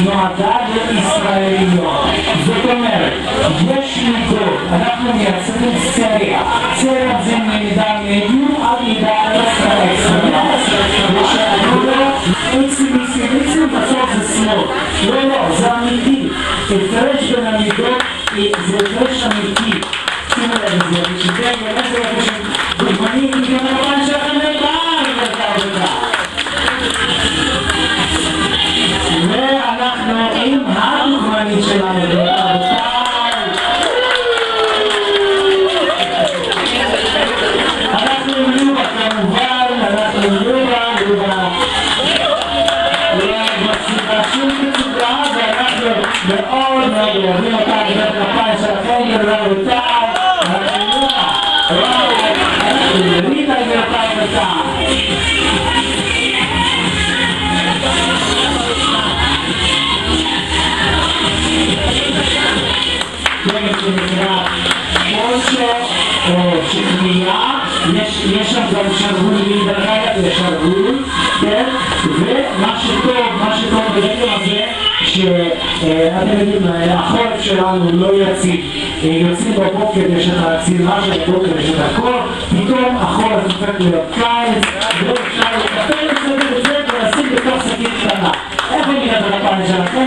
נועדה לישראליות. זאת אומרת, יש מידות, אנחנו מייצרים סריה. סריה זה מידע מדיום עד מידע אקסטרה. ושהמידות, בסוף זה שמאל. לא, זה אמיתי. הפרש בין המידות זה הפרש אמיתי. שימו לב לזה, ושזה באמת זה הפרש דוגמנים, גם הרבן שלכם לבן ולכך. ואנחנו עם הדוגמנית שלנו, אנחנו עם לובה כמובן, אנחנו עם לובה מצליחה שום כצוגה, ואנחנו מאוד מאוד אוהבים אותה בבית כפיים שלכם, ולרבותיי, אנחנו נריד על גרפיים אותה. שנקרא פולשו או שקנייה, יש שם גם שרוול להידרגת לשרוול, ומה שטוב ברגע הזה שאתם יודעים, החורף שלנו לא יציב, יוצאים בבוקר יש את הצירה של הבוקר, יש את הכל, פתאום החורף הופך להיות קיץ, ואפשר לקפל את זה ולשים בתוך שקית קטנה. איפה נראה את הפעם שלכם?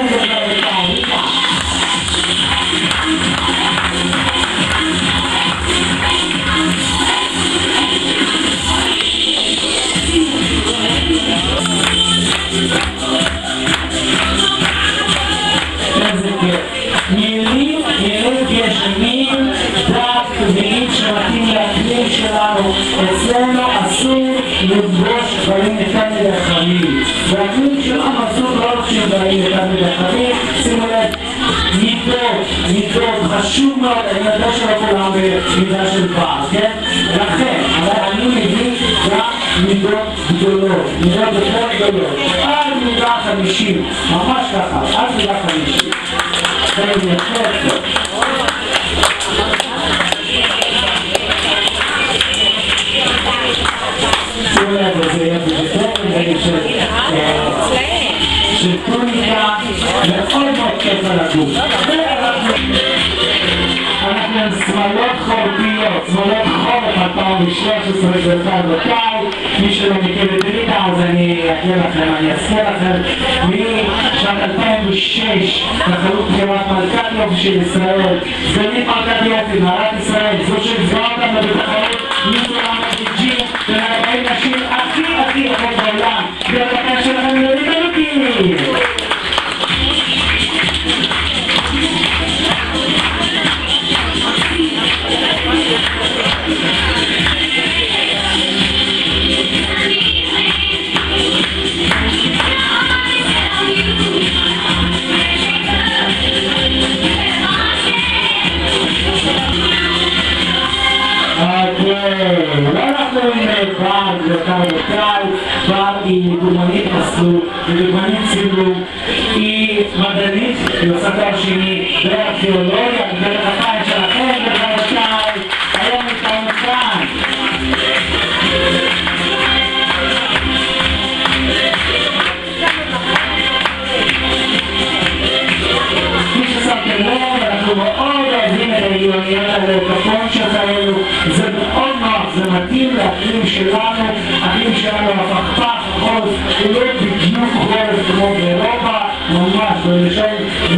מילים גשמים, דק טבעיים שמתאים לאקלים שלנו. אצלנו אסור לפגוש דברים יותר מדי חמים. באקלים שלנו אסור לא לחשוב דברים יותר מדי חמים. שימו לב, מידות, חשוב מאוד, אני יודע שלא כולם במידה של פעם, כן? לכן, אבל אני מביא גם מידות גדולות, מידות יותר גדולות. עד מידה 50, ממש ככה, עד מידה 50. זה יפה טוב. שימו לב, זה יפה טוב, של טוניקה מאוד מאוד כיף על הגוף. אנחנו עם שמלות חורפיות, שמלות חורף 2013 ברכב בקיץ. מי שלא מכיר את דריטה אז אני אקריא לכם, אני אזכיר לכם משנת 2006 תחרות בחירת מלכת יופי של ישראל, סגנית מלכת יופי, נערת ישראל, זו שהזרה אותנו בתחרות מיסטרם וג'י ונראים נשים הכי יפות בעולם. והקטן שלכם לא נתנותי. בר היא דוגמנית מסלול, היא דוגמנית צילום, היא מדענית, היא עושה תואר שני בארכיאולוגיה, בבית הכפיים שלכם, ורבותיי, היום איתנו כאן. כפי ששמתם לב, אנחנו מאוד אוהבים את העיוניות האלה, את הפונט שלנו, זה מאוד נוח, זה מתאים לאקלים שלנו, האקלים שלנו הפכפך, החורף, הוא לא בדיוק חורף כמו באירופה, ממש בלשון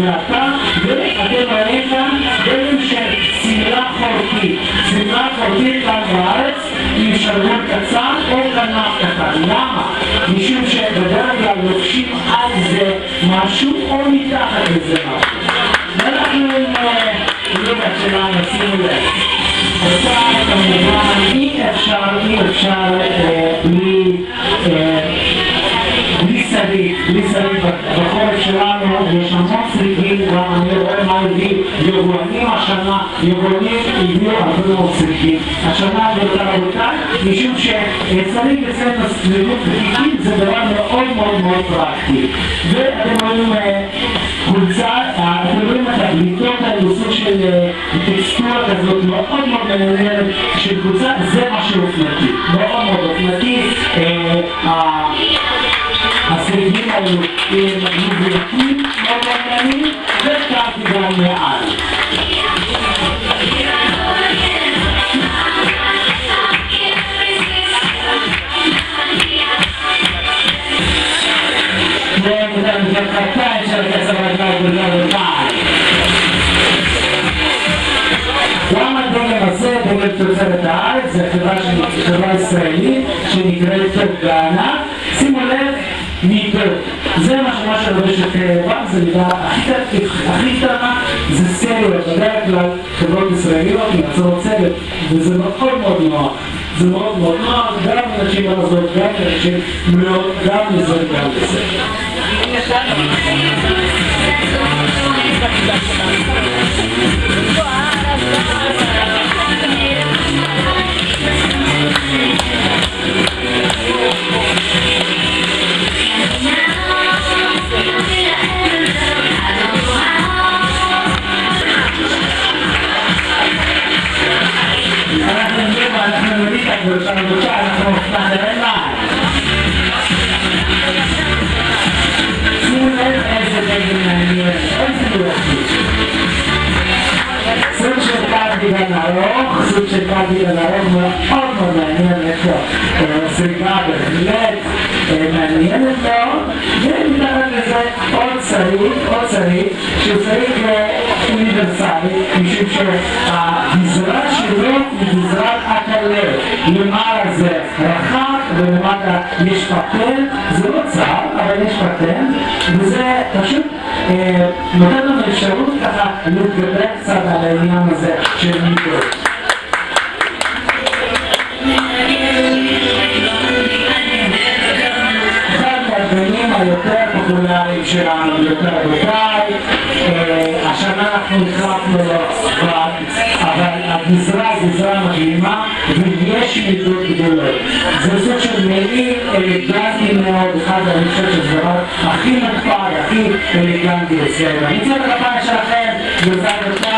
מעטה, ואתם רואים כאן דברים של סמלה חורפית. סמלה חורפית כאן בארץ עם שרוול קצר או כנף קטן. למה? משום שבדרך כלל לובשים על זה משהו או מתחת לזה משהו. ואנחנו עם לובה שלנו, שימו לב. אותה כמובן אי אפשר בלי שריד בחורף שלנו, יש המון שרידים, גם אני רואה מה הביא יבואנים השנה, יבואנים הביאו הרבה מאוד שרידים. השנה יותר רבותיי, משום ששריד אצלנו שרידות ותיקים זה דבר מאוד מאוד מאוד פרקטי. ואתם רואים חולצה, אתם רואים את הבליטות האלו, סוג של טקסטורה כזאת מאוד מאוד מעניינת של חולצה, זה מה שאופנתי, מאוד מאוד אופנתי. השרידים האלו הם מבולקים ישראלי וקרדיגן מעל. וגם קטן של הכסף הגדול בגלל גם הדגם הזה, דגם תוצרת הארץ, זה חברה ישראלית שנקראת גאנה. שימו לב, ניטו. זה מה שלובשת ון, זה נראה הכי קטנה, זה סריות, בדרך כלל חברות ישראליות מייצרות סרט, וזה מאוד מאוד נוח. זה מאוד מאוד נוח, גם אנשים לעזור, גם אנשים מאוד, גם לזה וגם לזה. אנחנו נוריד את הגבושה, אנחנו נחזרים לה. שימו לב איזה דגל מעניין, איזה יופי. סוג של קרדיגן ארוך, סוג של קרדיגן ארוך מאוד מאוד מעניין, איפה סריגה בהחלט מעניינת מאוד, ומתחת לזה עוד שריג, שהוא שריג אוניברסלי, משום שהגזרה שלו היא גזרת הקלה, למעלה זה רחב ולמטה יש פטנט, זה לא צר, אבל יש פטנט, וזה פשוט נותן לנו אפשרות ככה להתגבר קצת על העניין הזה של מידות. הדגמים היותר פופולריים שלנו, יותר רבותיי, השנה אנחנו החלפנו לו אבל הגזרה היא גזרה מדהימה ויש מידות גדולות. זה סוג של מעיל אלגנטי מאוד, אחד אני חושב שזה דבר הכי נקפד, הכי אלגנטי אצלנו. אני רוצה את הכפיים שלכם, גזרה רבותיי,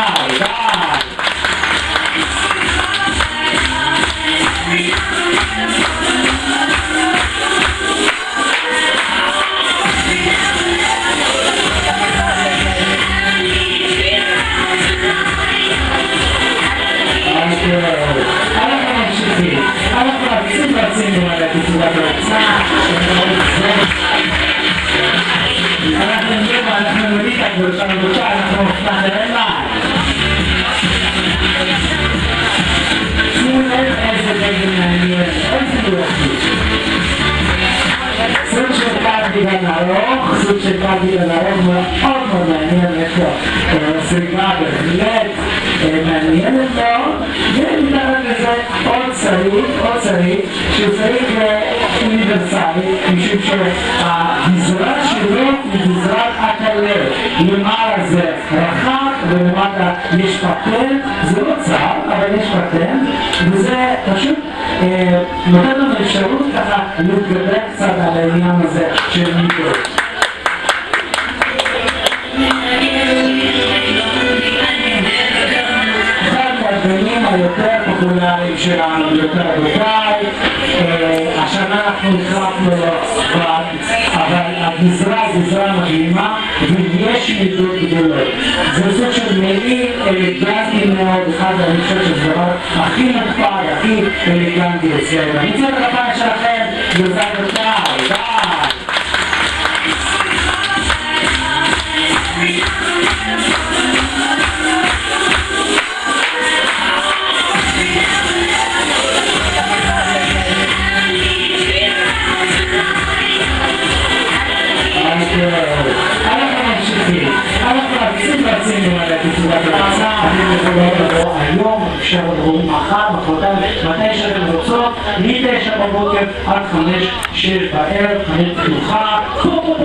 אנחנו רצינו על התצורת הרצאה, אנחנו נוריד את הגבושה, אנחנו נחזרים לה. שימו לב איזה דגל מעניין, איזה יופי. סוג של קרדיגן ארוך, סוג של קרדיגן ארוך מאוד מאוד מעניין, איפה סריגה בהחלט מעניינת מאוד, ומתחת לזה עוד שריג, שהוא שריג אוניברסלי, משום שהגזרה שלו היא גזרת הקלה, למעלה זה רחב ולמטה יש פטנט, זה לא צר, אבל יש פטנט, וזה פשוט נותן לנו אפשרות ככה להתגבר קצת על העניין הזה של מידות. הדגמים היותר פופולריים שלנו, יותר רבותיי, השנה אנחנו החלפנו לו אבל הגזרה היא גזרה מדהימה ויש מידות גדולות. זה סוג של מעיל אלגנטי מאוד, אחד אני חושב שזה דבר הכי נקפד, הכי אלגנטי אצלנו. אני רוצה את הכפיים שלכם, גזרה רבותיי, אנחנו רצינו על התצורת הרצאה, אני יכולה לבוא היום, אפשר לבוא מחר, מחרתיים, מתי שאתם רוצות, מ-9 בבוקר עד 5, 6 בערב, חנות פתוחה, פה,